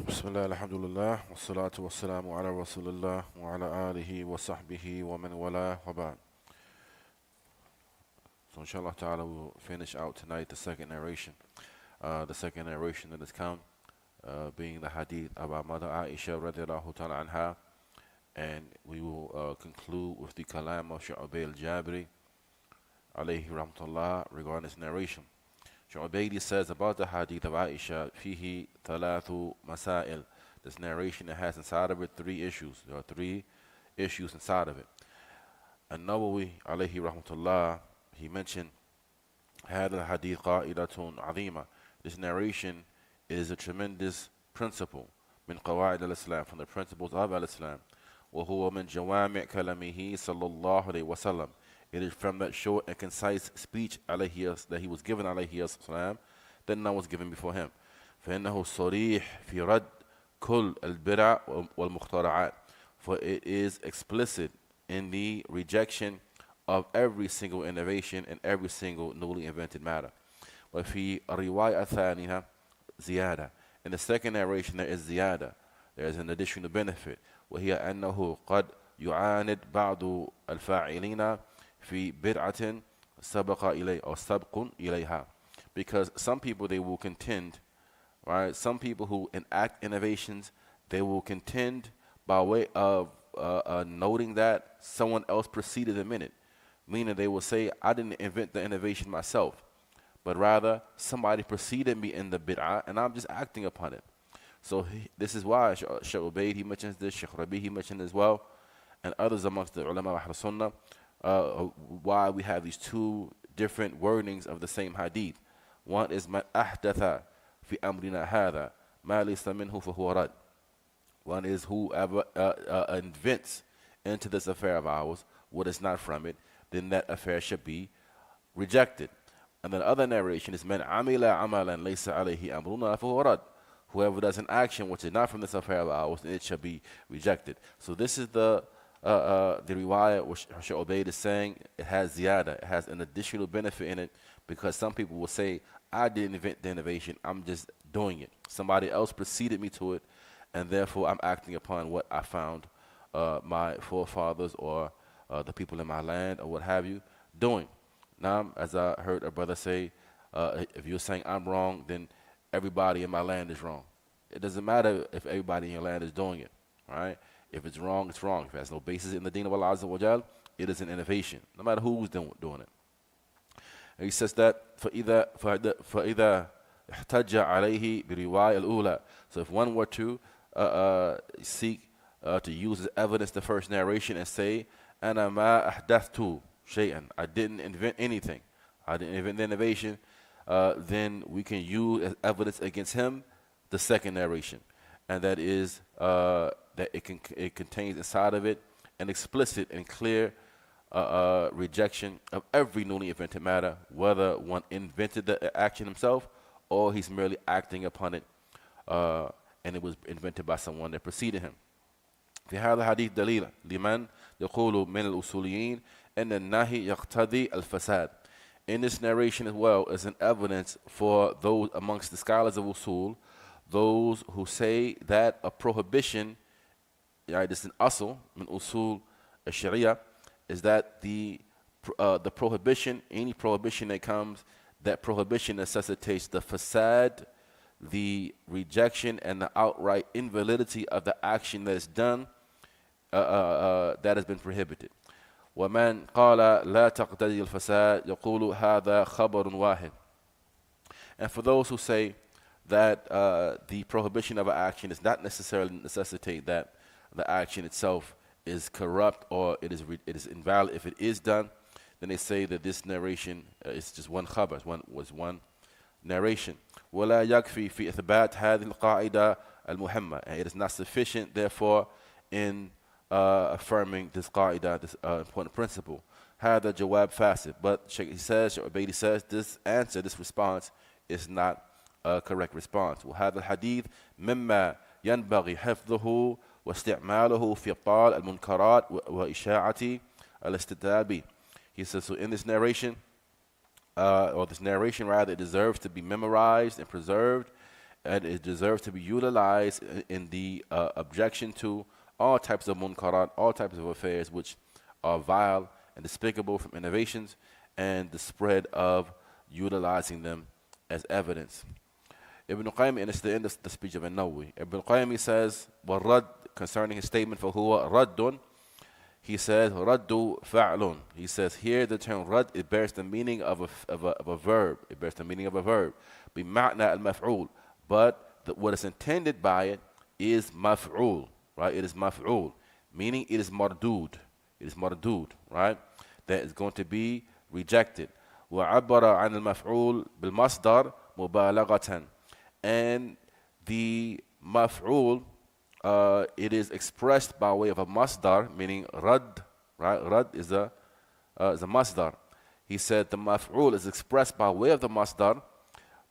بسم الله الحمد لله والصلاة والسلام على رسول الله وعلى آله وصحبه ومن والاه وبعد. So inshallah ta'ala we'll finish out tonight the second narration. The second narration that has come being the hadith of our mother Aisha radiallahu ta'ala anha, and we will conclude with the kalam of Shu'aib al-Jabri alayhi rahmatullah regarding this narration. Shu'aib says about the hadith of Aisha, fihi thalathu masail. This narration that has inside of it three issues. There are three issues inside of it. An-Nawawi alayhi rahmatullah, he mentioned هذا الحديث قاعدة عظيمة. This narration is a tremendous principle من قواعد الإسلام, from the principles of al-Islam. وهو من جوامع كلامه صلى الله عليه وسلم. It is from that short and concise speech that he was given alayhi salam, that none was given before him. فإنه صريح في رد كل البدع والمخترعات. For it is explicit in the rejection of every single innovation and every single newly invented matter. وفي الرواية الثانية زيادة. In the second narration there is زيادة. There is an additional benefit. وهي أنه قد يعاند بعض الفاعلين في بدعة سبق إليه أو سبق إليها. Because some people, they will contend, right? Some people who enact innovations, they will contend by way of noting that someone else preceded them in it. Meaning they will say, I didn't invent the innovation myself, but rather somebody preceded me in the bid'ah and I'm just acting upon it. So this is why Shaykh Ubaid, he mentions this, Shaykh Rabi, he mentioned as well, and others amongst the ulama of Sunnah, why we have these two different wordings of the same hadith. One is man ahdatha fi amrina hadha ma laysa minhu fahuwa rad. One is whoever invents into this affair of ours what is not from it, then that affair should be rejected. And then the other narration is man amila amalan laysa alayhi amruna fahuwa rad. Whoever does an action which is not from this affair of ours, then it shall be rejected. So this is the riwayah which Shaykh Ubaid is saying, it has ziyada, it has an additional benefit in it, because some people will say, I didn't invent the innovation, I'm just doing it. Somebody else preceded me to it, and therefore I'm acting upon what I found my forefathers or the people in my land or what have you doing. Now, as I heard a brother say, if you're saying I'm wrong, then everybody in my land is wrong. It doesn't matter if everybody in your land is doing it, right? If it's wrong, it's wrong. If it has no basis in the deen of Allah Azza wa Jal, it is an innovation, no matter who's doing it. And he says that فَإِذَا احْتَجَّ عَلَيْهِ بِرِوَايَ الْأُولَى. So if one were to seek to use as evidence the first narration and say, أَنَا مَا أَحْدَثْتُ شَيْئًا, I didn't invent anything, I didn't invent the innovation, then we can use as evidence against him the second narration. And that is that it contains inside of it an explicit and clear rejection of every newly invented matter, whether one invented the action himself or he's merely acting upon it, and it was invented by someone that preceded him. في هذا الحديث دليل لمن يقول من الأصوليين أن النهي يقتضي الفساد. In this narration as well is an evidence for those amongst the scholars of usul, those who say that a prohibition, this is an asl min usul al-sharia, is that the prohibition, any prohibition that comes, that prohibition necessitates the fasad, the rejection and the outright invalidity of the action that is done, that has been prohibited. ومن قال لا تقتضي الفساد يقول هذا خبر واحد. And for those who say that the prohibition of an action does not necessarily necessitate that the action itself is corrupt or it is invalid if it is done, then they say that this narration is just one khabar, was one narration. ولا يكفي في إثبات هذه القاعدة المهمة. And it is not sufficient, therefore, in affirming this qaida, this important principle. هذا جواب فاسد. But he says, Shaykh Ubaid says, this answer, this response is not a correct response. وهذا الحديث مما ينبغي حفظه واستعماله في إبطال المنكرات وإشاعة الاستدلال به. He says, so in this narration, or this narration rather, it deserves to be memorized and preserved and it deserves to be utilized in the objection to all types of munkarat, all types of affairs which are vile and despicable from innovations, and the spread of utilizing them as evidence. Ibn Qayyim, and it's the end of the speech of An-Nawawi. Ibn Qayyim says, وَالرَّدْ, concerning his statement, فَهُوَ رَدٌّ, he says, raddu fa'lun. He says here the term rad, it bears the meaning of a verb. It bears the meaning of a verb. بِمَعْنَى al-maf'ul. But what is intended by it is maf'ul, right? It is maf'ul, meaning it is mardud. It is mardud, right? That is going to be rejected. وَعَبَّرَ عَنِ الْمَفْعُولِ بِالْمَصْدَرِ مُبَالَغَةً. And the maf'ul, it is expressed by way of a masdar, meaning rad, right? Rad is a masdar. He said the maf'ul is expressed by way of the masdar,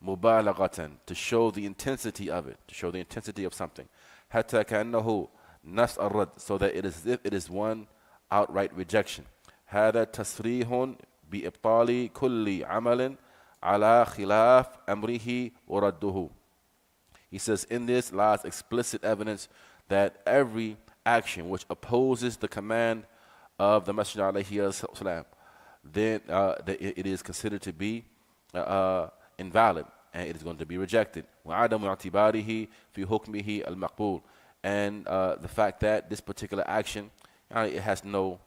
mubalagatan, to show the intensity of it, to show the intensity of something. Hatta ka'annahu nafs ar-rad, so that it is as if it is one outright rejection. هذا تصريح بإبطال كل عمل على خلاف أمره ورده. He says, in this lies explicit evidence that every action which opposes the command of the Messenger alayhi salam, then it is considered to be invalid, and it is going to be rejected. وَعَدَمُ اعْتِبَارِهِ فِي حُكْمِهِ الْمَقْبُولِ. And the fact that this particular action, it has no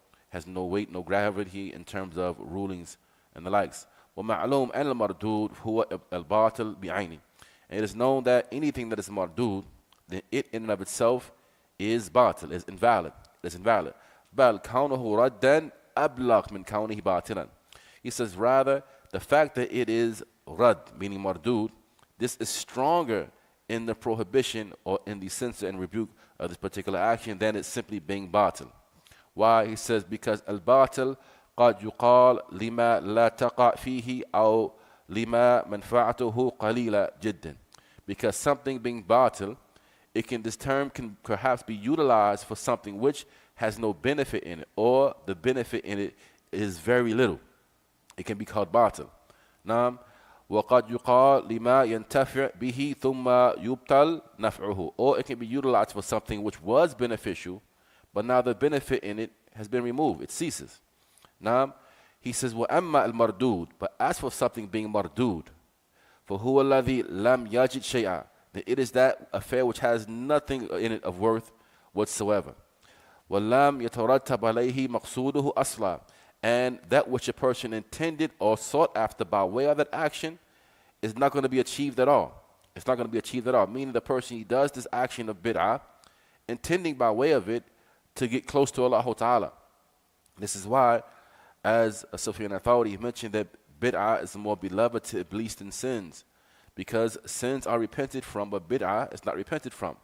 weight, no gravity in terms of rulings and the likes. وَمَعْلُومٌ أَنَّ الْمَرْدُودُ هُوَ الْبَاطِلُ بِعَيْنِهِ. And it is known that anything that is mardud, then it in and of itself is batil, is invalid. It's invalid. بَلْ كَوْنُهُ رَدًّا أَبْلَغْ مِنْ كَوْنِهِ بَاطِلًا. He says, rather, the fact that it is rad, meaning mardud, this is stronger in the prohibition or in the censure and rebuke of this particular action than it simply being batil. Why? He says, because al-batil قد يقال لما لا تقع فيه أو لما منفعته قليلة جدا. Because something being batil, this term can perhaps be utilized for something which has no benefit in it, or the benefit in it is very little. It can be called batil. نعم. وقد يقال لما ينتفع به ثم يبطل نفعه. Or it can be utilized for something which was beneficial, but now the benefit in it has been removed. It ceases. Now, he says, وَأَمَّا الْمَرْدُودُ. But as for something being mardud, فَهُوَ الَّذِي لَمْ يَجِدْ شَيْئًا. Then it is that affair which has nothing in it of worth whatsoever. وَلَمْ يَتَرَتَّبْ عَلَيْهِ مَقْصُودُهُ أَصْلًا. And that which a person intended or sought after by way of that action is not going to be achieved at all. It's not going to be achieved at all. Meaning the person, he does this action of bid'ah, intending by way of it to get close to Allah Ta'ala. This is why, as Sufyan al-Thawri mentioned, that bid'ah is more beloved to Iblis than sins, because sins are repented from, but bid'ah is not repented from,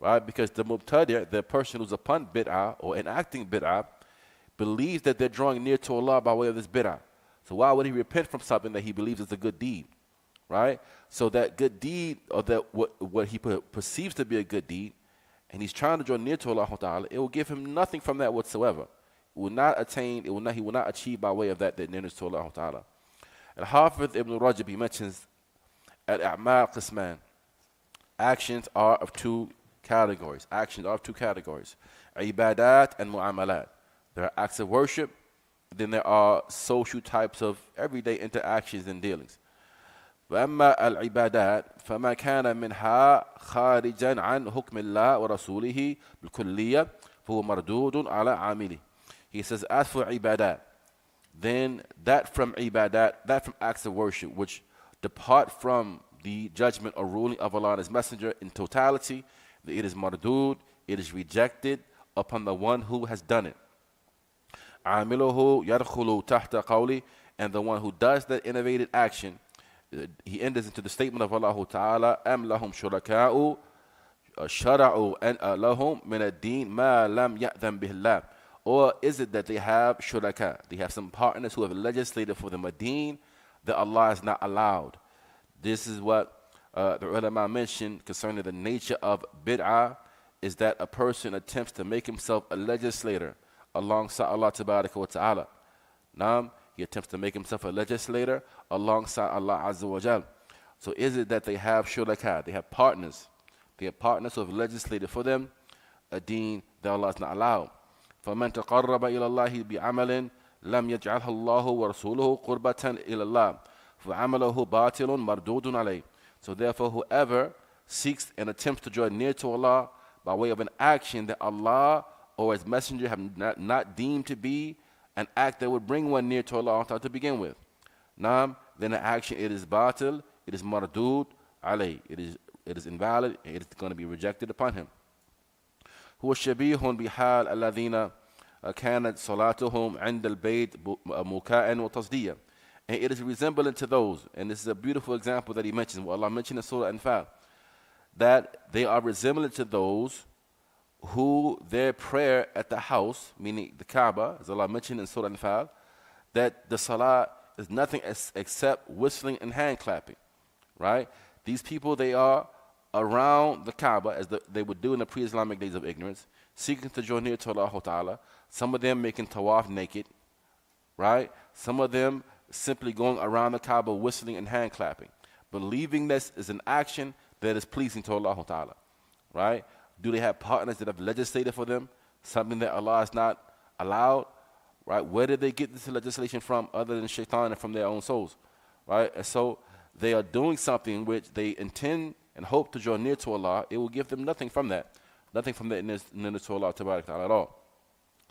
right? Because the mubtadi', the person who's upon bid'ah or enacting bid'ah, believes that they're drawing near to Allah by way of this bid'ah. So why would he repent from something that he believes is a good deed, right? So that good deed, or that what he perceives to be a good deed, and he's trying to draw near to Allah Ta'ala, it will give him nothing from that whatsoever. He will not achieve by way of that nearness to Allah Ta'ala. Al-Hafiz Ibn Rajab, he mentions al-a'mal qisman. Actions are of two categories. Ibadat and mu'amalat. There are acts of worship, then there are social types of everyday interactions and dealings. وأما العبادات فما كان منها خارجا عن حكم الله ورسوله بالكلية فهو مردود على عامله. He says, as for ibadat, then that from acts of worship which depart from the judgment or ruling of Allah and His Messenger in totality, it is mardud, it is rejected upon the one who has done it. عامله يدخل تحت قولي, and the one who does that innovated action, he enters into the statement of Allah Ta'ala, أَمْ لَهُمْ شُرَكَاءُ شَرَعُوا لَهُمْ مِنَ الدِّينِ مَا لَمْ يَأْذَنْ بِهِ اللَّهُ. Or is it that they have shuraka, they have some partners who have legislated for them a deen that Allah has not allowed. This is what the ulama mentioned concerning the nature of bid'ah, is that a person attempts to make himself a legislator alongside Allah Tabaraka wa Ta'ala. He attempts to make himself a legislator alongside Allah Azza wa Jal. So is it that they have shuraka, they have partners. They have partners who have legislated for them a deen that Allah has not allowed. فَمَنْ تَقَرَّبَ إِلَى اللَّهِ بِعَمَلٍ لَمْ يَجْعَلْهُ اللَّهُ وَرَسُولُهُ قُرْبَةً إِلَى اللَّهِ فَعَمَلُهُ بَاطِلٌ مَرْدُودٌ عَلَيْهِ. So therefore, whoever seeks and attempts to draw near to Allah by way of an action that Allah or His Messenger have not deemed to be an act that would bring one near to Allah to begin with, then the action, it is batil, it is mardud alayh, it is invalid, and it is going to be rejected upon him. هو شبيه بحال الذين كانت صلاتهم عند البيت مكاء وتصدية. And it is resemblant to those, and this is a beautiful example that he mentions, what Allah mentioned in Surah Anfal, that they are resemblant to those who their prayer at the house, meaning the Kaaba, as Allah mentioned in Surah Anfal, that the salah is nothing except whistling and hand clapping, right? These people, they are around the Kaaba, as they would do in the pre-Islamic days of ignorance, seeking to draw near to Allah Ta'ala. Some of them making tawaf naked, right? Some of them simply going around the Kaaba whistling and hand clapping, believing this is an action that is pleasing to Allah Ta'ala, right? Do they have partners that have legislated for them something that Allah has not allowed, right? Where did they get this legislation from other than shaitan and from their own souls, right? And so they are doing something which they intend and hope to draw near to Allah. It will give them nothing from that near to Allah Ta'ala at all.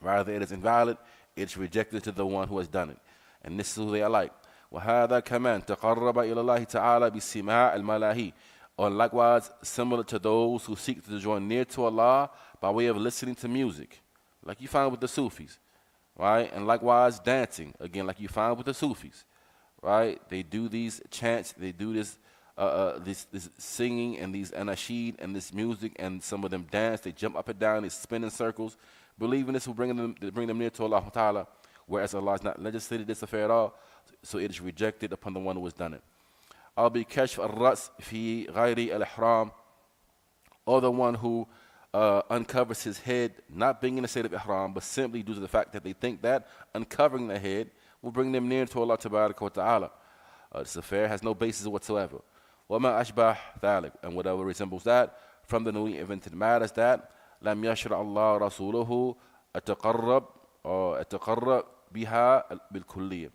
Rather, it is invalid, it's rejected to the one who has done it. And this is who they are like. وَهَذَا كَمَنْ تَقَرَّبَ إِلَى اللَّهِ تَعَالَى بِالسِّمَاءِ الْمَلَاهِي. Or likewise, similar to those who seek to draw near to Allah by way of listening to music, like you find with the Sufis, right? And likewise, dancing, again, like you find with the Sufis, right? They do these chants, they do this singing and these anashid and this music, and some of them dance, they jump up and down, they spin in circles, believing this will bring them near to Allah Ta'ala, whereas Allah has not legislated this affair at all, so it is rejected upon the one who has done it. I'll be kashf al-ras fi ghayri al-ihram, or the one who uncovers his head, not being in a state of ihram, but simply due to the fact that they think that uncovering the head will bring them near to Allah Ta'ala. This affair has no basis whatsoever. وَمَا أَشْبَهْ ذَلِكَ, and whatever resembles that from the newly invented matters that لَمْ يَشْرَعَ اللَّهُ رَسُولُهُ أَتَقَرَّبْ بِهَا بِالْكُلِّيَّةِ.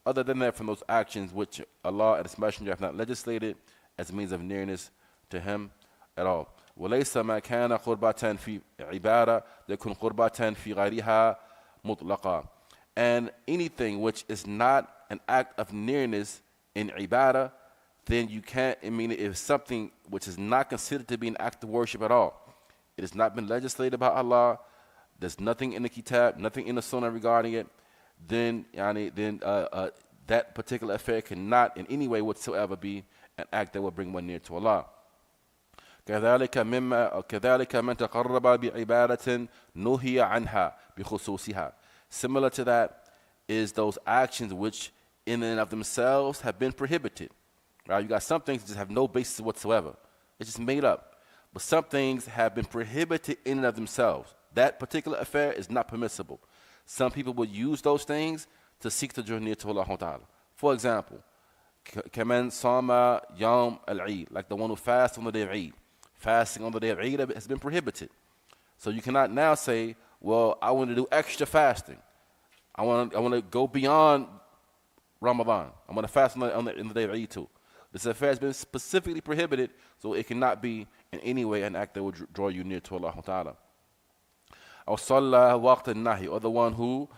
Other than that, from those actions which Allah and His Messenger have not legislated as a means of nearness to Him at all. وَلَيْسَ مَا كَانَ قُرْبَةً فِي عِبَادَةٍ يَكُنْ قُرْبَةً فِي غَيْرِهَا مُطْلَقًا. And anything which is not an act of nearness in ibadah, then you can't, if something which is not considered to be an act of worship at all, it has not been legislated by Allah, there's nothing in the kitab, nothing in the sunnah regarding it, then that particular affair cannot in any way whatsoever be an act that will bring one near to Allah. كذلك من تقرب بعبادة نهي عنها بخصوصها. Similar to that is those actions which in and of themselves have been prohibited. Right? You got some things that just have no basis whatsoever. It's just made up. But some things have been prohibited in and of themselves. That particular affair is not permissible. Some people will use those things to seek to draw near to Allah Ta'ala. For example, كَمَنْ صَامَ يَوْمَ الْعِيدِ, like the one who fasts on the day of Eid. Fasting on the day of Eid has been prohibited. So you cannot now say, well, I want to do extra fasting. I want to go beyond Ramadan. I'm going to fast on the day of Eid too. This affair has been specifically prohibited, so it cannot be in any way an act that will draw you near to Allah Ta'ala. Or صلى وقت النهي, or the one who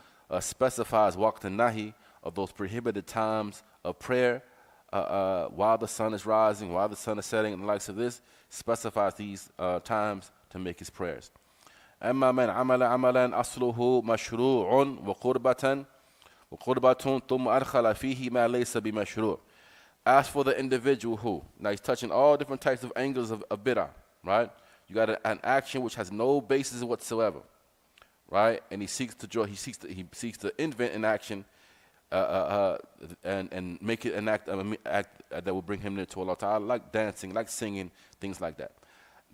specifies waqt al-nahi, of those prohibited times of prayer while the sun is rising, while the sun is setting, and the likes of this, specifies these times to make his prayers. أما من عمل عملا أصله مشروع وقربة ثم أدخل فيه ما ليس بمشروع. As for the individual who, now he's touching all different types of angles of bid'ah, right? You got an action which has no basis whatsoever, right? And he seeks to invent an action and make it an act that will bring him near to Allah Ta'ala, like dancing, like singing, things like that.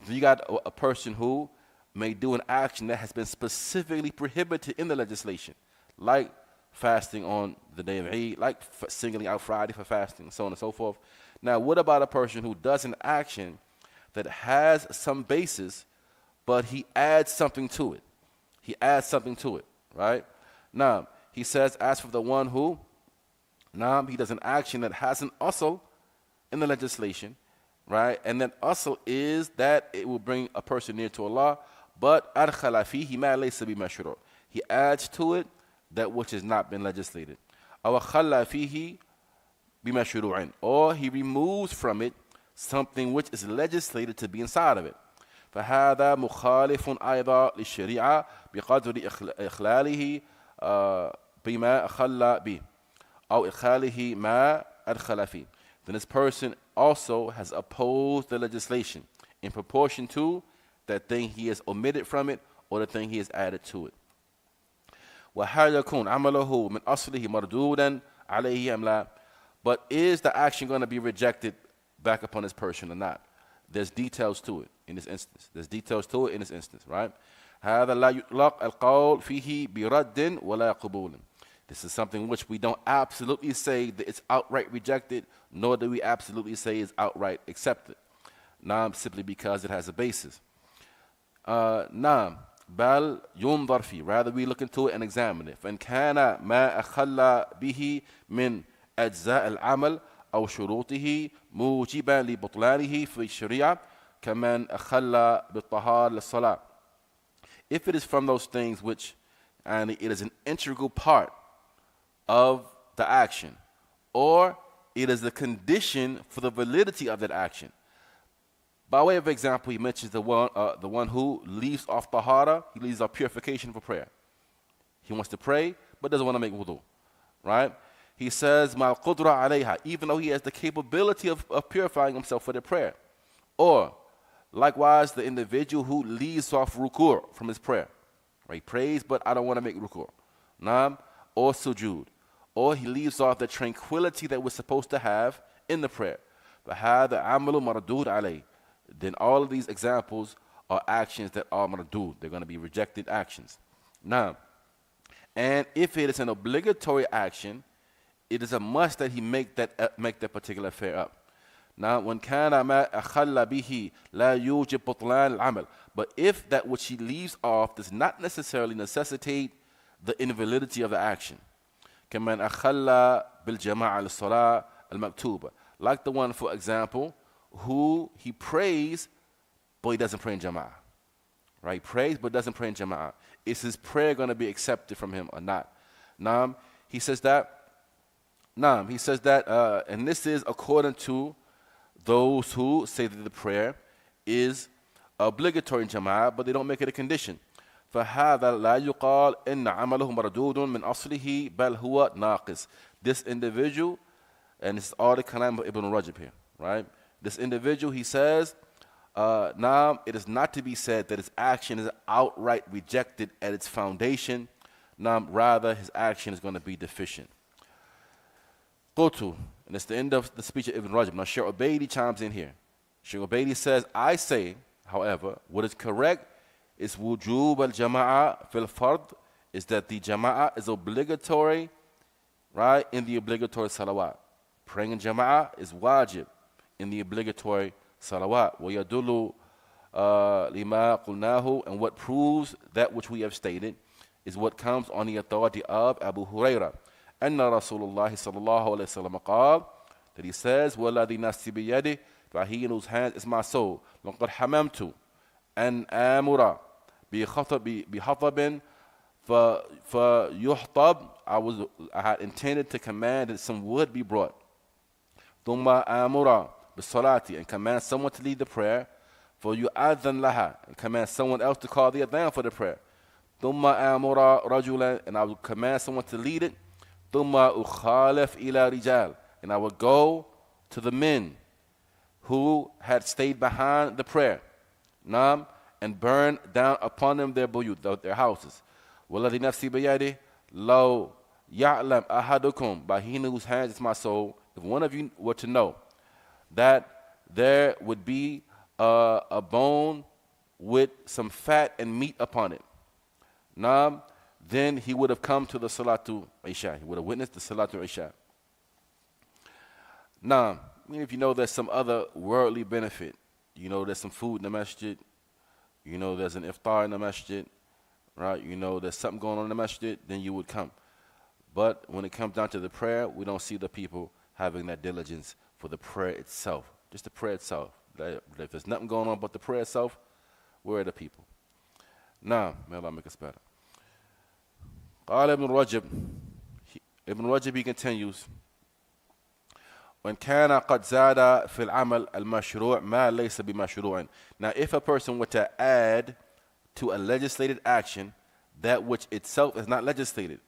You got a person who may do an action that has been specifically prohibited in the legislation, like fasting on the day of Eid, like singling out Friday for fasting, so on and so forth. Now, what about a person who does an action that has some basis, but he adds something to it? He adds something to it, right? Now, he says, as for the one who, he does an action that has an asl in the legislation, right? And that asl is that it will bring a person near to Allah, but أدخل فيه ما ليس بمشروع. He adds to it that which has not been legislated. أو خلى فيه بمشروع. Or he removes from it something which is legislated to be inside of it. فهذا مخالف أيضا للشريعة بقدر إخلاله بما أخل به أو إخلاله ما أدخل فيه. Then this person also has opposed the legislation in proportion to that thing he has omitted from it or the thing he has added to it. وهل يكون عمله من أصله مردودا عليه أم لا? But is the action going to be rejected back upon this person or not? There's details to it in this instance. Right? هذا لا يطلق القول فيه برد ولا قبول. This is something which we don't absolutely say that it's outright rejected, nor do we absolutely say it's outright accepted. Simply because it has a basis. بل ينظر فيه. Rather we look into it and examine it. فإن كان ما أخل به من أجزاء العمل أو شروطه موجبا لبطلانه في الشريعة كمن أخل بالطهارة للصلاة. If it is from those things which, and it is an integral part of the action, or it is the condition for the validity of that action. By way of example, he mentions the one who leaves off tahara, he leaves off purification for prayer. He wants to pray, but doesn't want to make wudu, right? He says, مَا الْقُدْرَ عَلَيْهَا, even though he has the capability of purifying himself for the prayer. Or, likewise, the individual who leaves off ruku' from his prayer. Right? He prays, but I don't want to make ruku'. Or sujood. Or he leaves off the tranquility that we're supposed to have in the prayer. فَهَذَا عَمَلُ مَرْدُودٌ عَلَيْهِ. Then all of these examples are actions that are mardud. They're going to be rejected actions. Now, and if it is an obligatory action, it is a must that he make that particular affair up. Now, when كان ما أخل به لا يوجب بطلان العمل. But if that which he leaves off does not necessarily necessitate the invalidity of the action. كمن أخل بالجماعة للصلاة المكتوبة. Like the one, for example, who he prays, but he doesn't pray in jama'ah. Right? Prays, but doesn't pray in jama'ah. Is his prayer going to be accepted from him or not? He says that, and this is according to those who say that the prayer is obligatory in jama'ah, but they don't make it a condition. فهذا لا يقال إن عمله مردود من أصله بل هو ناقص. This individual, and it's all the kalam of Ibn Rajab here, right? This individual, he says, it is not to be said that his action is outright rejected at its foundation. Rather, his action is going to be deficient. Qutu, and it's the end of the speech of Ibn Rajab. Now, Shaykh Ubaydi chimes in here. Shaykh Ubaydi says, I say, however, what is correct is wujub al-jama'a fil fard, is that the jama'ah is obligatory, right, in the obligatory salawat. Praying in jama'ah is wajib in the obligatory salawat. وَيَدُلُّ لِمَا قُلْنَاهُ, and what proves that which we have stated is what comes on the authority of Abu Hurairah. أن رسول الله صلى الله عليه وسلم قال, that he says, وَالَّذِي نَفْسِي بِيَدِهِ, by he in whose hands is my soul, لَقَدْ حَمَمْتُ أَنْ آمُرَ بِحَطَبٍ فَيُحْطَبْ, I had intended to command that some wood be brought. ثُمَّ آمُرَ بِالصَّلَاةِ, and command someone to lead the prayer. فَيُؤَذَّنْ لَهَا, and command someone else to call the adhan for the prayer. ثُمَّ آمُرَ رَجُلًا, and I will command someone to lead it. ثُمَّ أُخَالِفْ إِلَى رِجَالٍ, and I will go to the men who had stayed behind the prayer, and burn down upon them their buyut, their houses. وَالَّذِي نَفْسِي بِيَدِهِ لَوْ يَعْلَمْ أَحَدُكُمْ, by he in whose hands is my soul, if one of you were to know that there would be a bone with some fat and meat upon it, then he would have come to the Salatul Isha. He would have witnessed the Salatul Isha. if you know there's some other worldly benefit, you know there's some food in the masjid, you know there's an iftar in the masjid, right? You know there's something going on in the masjid, then you would come. But when it comes down to the prayer, we don't see the people having that diligence for the prayer itself, just the prayer itself. If there's nothing going on but the prayer itself, where are the people? Now, may Allah make us better. قال Ibn Rajab, he continues, وإن كان قد زاد في العمل المشروع ما ليس بمشروع. Now, if a person were to add to a legislated action that which itself is not legislated,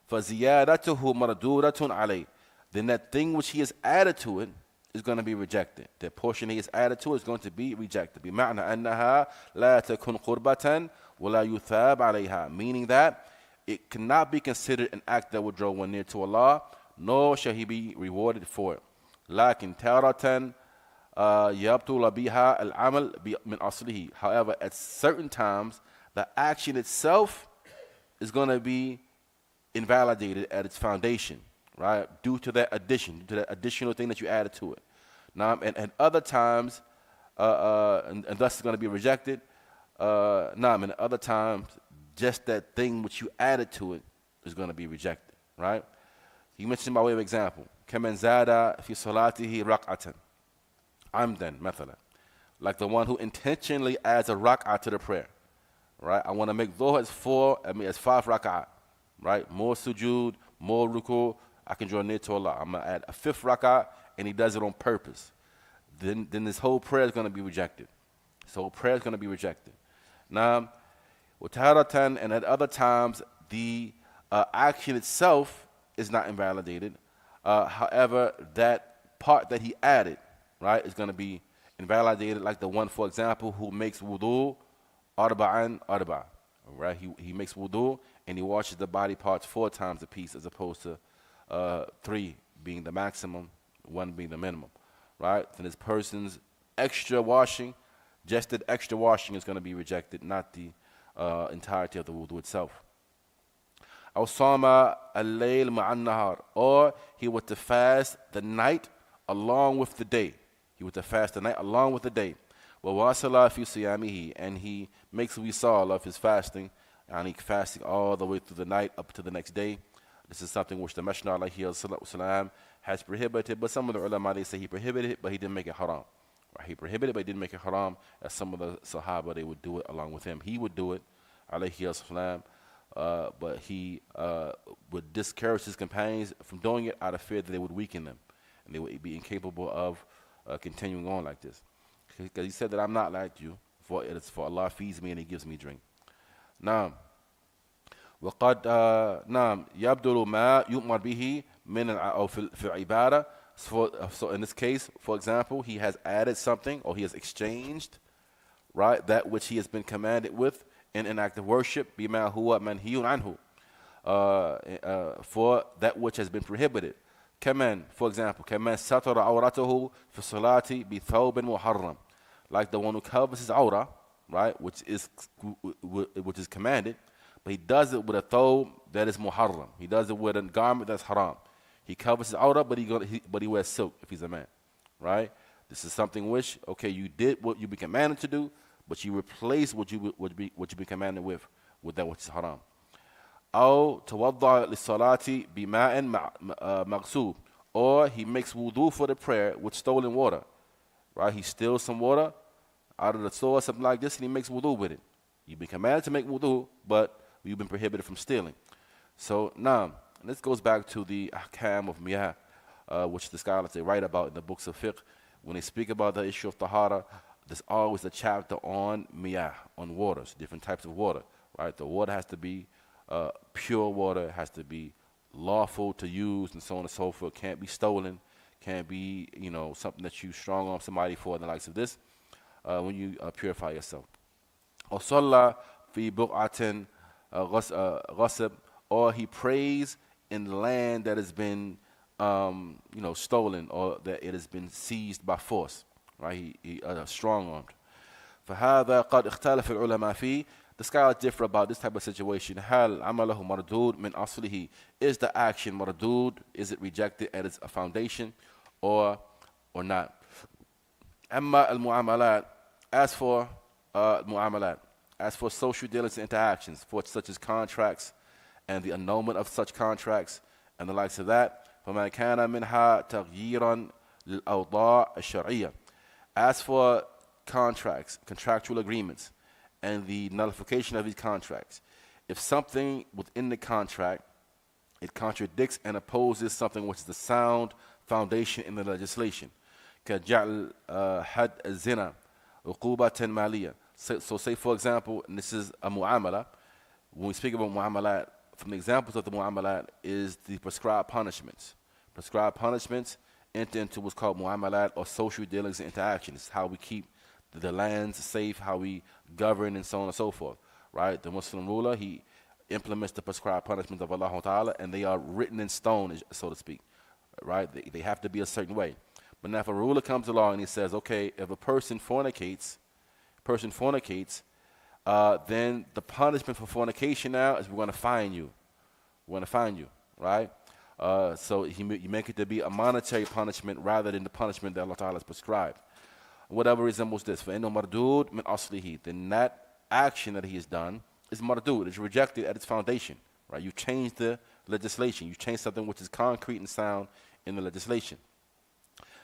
فزيادته مردودة عليه, then that thing which he has added to it is going to be rejected. That portion he has added to it is going to be rejected. بمعنى أنها لا تكون قربة ولا يثاب عليها, meaning that it cannot be considered an act that would draw one near to Allah, nor shall he be rewarded for it. لكن تارة يبطل بها العمل من أصله. However, at certain times, the action itself is going to be invalidated at its foundation, right? Due to that addition, due to that additional thing that you added to it. Now, and other times, and thus it's going to be rejected. And other times, just that thing which you added to it is going to be rejected, right? He mentioned by way of example, كمن زاد في صلاته ركعة عمدا مثلا, like the one who intentionally adds a rak'ah to the prayer, right? I want to make dhuhr as 5 rak'ah, right? More sujood, more ruku, I can draw near to Allah. I'm going to add a 5th rak'ah, and he does it on purpose. Then this whole prayer is going to be rejected. This whole prayer is going to be rejected. Now, وتارة, and at other times, the action itself is not invalidated. However, that part that he added, right, is going to be invalidated, like the one, for example, who makes wudu arba'an arba', right? He makes wudu and he washes the body parts 4 times a piece, as opposed to 3 being the maximum, 1 being the minimum, right? Then this person's extra washing, just that extra washing is going to be rejected, not the entirety of the wudu itself. أو صام الليل مع النهار, or he was to fast the night along with the day. He was to fast the night along with the day. وواصل في صيامه, and he makes wisal of his fasting, and he fasting all the way through the night up to the next day. This is something which the Messenger ﷺ has prohibited, but some of the ulama, they say he prohibited it, but he didn't make it haram. Right? He prohibited it, but he didn't make it haram, as some of the Sahaba, they would do it along with him. He would do it, alayhi but he would discourage his companions from doing it out of fear that they would weaken them, and they would be incapable of continuing on like this. Because he said that I'm not like you, for it is for Allah feeds me and he gives me drink. Now, وقد يبدل ما يؤمر به من أو في العبادة. So in this case, for example, he has added something, or he has exchanged, right, that which he has been commanded with in an act of worship, بما هو منهي عنه, for that which has been prohibited. كمان, for example, كمان ستر عورته في الصلاة بثوب محرم, like the one who covers his aura, right, which is commanded, but he does it with a thawb that is muharram. He does it with a garment that's haram. He covers his aura, but he wears silk if he's a man, right? This is something which, okay, you did what you be commanded to do, but you replace what you be commanded with that which is haram. أو توضأ للصلاة بماء مغصوب, or he makes wudu for the prayer with stolen water, right? He steals some water out of the store, something like this, and he makes wudu with it. You've been commanded to make wudu, but you've been prohibited from stealing. So now, and this goes back to the ahkam of miyah, which the scholars, they write about in the books of fiqh. When they speak about the issue of tahara, there's always a chapter on miyah, on waters, different types of water, right? The water has to be pure water, has to be lawful to use, and so on and so forth. Can't be stolen, can't be, something that you strong on somebody for, and the likes of this, when you purify yourself. Or صلى في بقعة غصب, or he prays in the land that has been stolen, or that it has been seized by force, right? He strong-armed. فهذا قد اختلف العلماء فيه. The scholars differ about this type of situation. هل عمله مردود من أصله? Is the action مردود? Is it rejected at its foundation? Or or not. أما المعاملات, as for mu'amalat, as for social dealings and interactions, for such as contracts and the annulment of such contracts and the likes of that, فما كان منها تغييرا للأوضاع الشرعية. As for contracts, contractual agreements, and the nullification of these contracts, if something within the contract, it contradicts and opposes something which is the sound foundation in the legislation, كجعل حد الزنا عقوبة مالية. So say for example, and this is a mu'amala, when we speak about mu'amalat, from the examples of the mu'amalat is the prescribed punishments. Prescribed punishments enter into what's called mu'amalat, or social dealings and interactions, how we keep the lands safe, how we govern, and so on and so forth, right? The Muslim ruler, he implements the prescribed punishments of Allah Ta'ala, and they are written in stone, so to speak, right? They have to be a certain way. But now if a ruler comes along and he says, okay, if a person fornicates, then the punishment for fornication now is we're going to fine you. We're going to fine you, right? So you make it to be a monetary punishment rather than the punishment that Allah Ta'ala has prescribed. Whatever resembles this, فَإِنَّهُ مَرْدُودٌ مِنْ أَصْلِهِ, then that action that he has done is mardud, it's rejected at its foundation, right? You changed the legislation. You changed something which is concrete and sound in the legislation.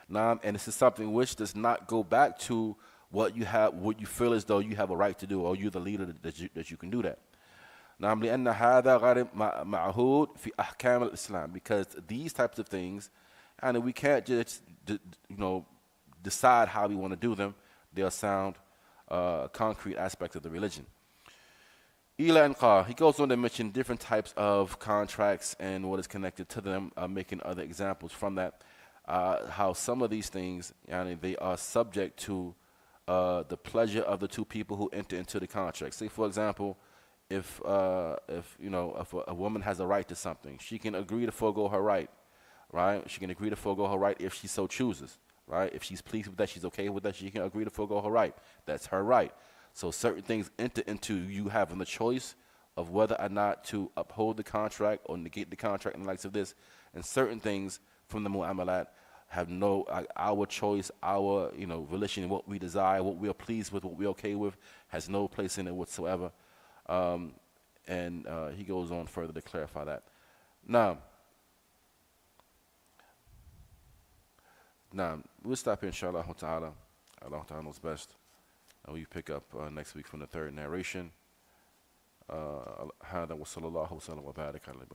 Now, and this is something which does not go back to what you have, what you feel as though you have a right to do, or you're the leader that you can do that. Now, لأن هذا غير معهود في أحكام الإسلام, because these types of things, and we can't just decide how we want to do them. They are sound, concrete aspects of the religion. He goes on to mention different types of contracts and what is connected to them, making other examples from that. How some of these things, they are subject to the pleasure of the two people who enter into the contract. Say, for example, if a woman has a right to something, she can agree to forego her right, right? She can agree to forego her right if she so chooses, right? If she's pleased with that, she's okay with that, she can agree to forego her right. That's her right. So certain things enter into you having the choice of whether or not to uphold the contract or negate the contract and the likes of this. And certain things from the mu'amalat have no, our choice, our, volition, what we desire, what we are pleased with, what we're okay with, has no place in it whatsoever. And he goes on further to clarify that. Now, we'll stop here, inshallah ta'ala. Allah ta'ala knows best. And we pick up next week from the third narration. هذا وصلى الله وسلم وبارك على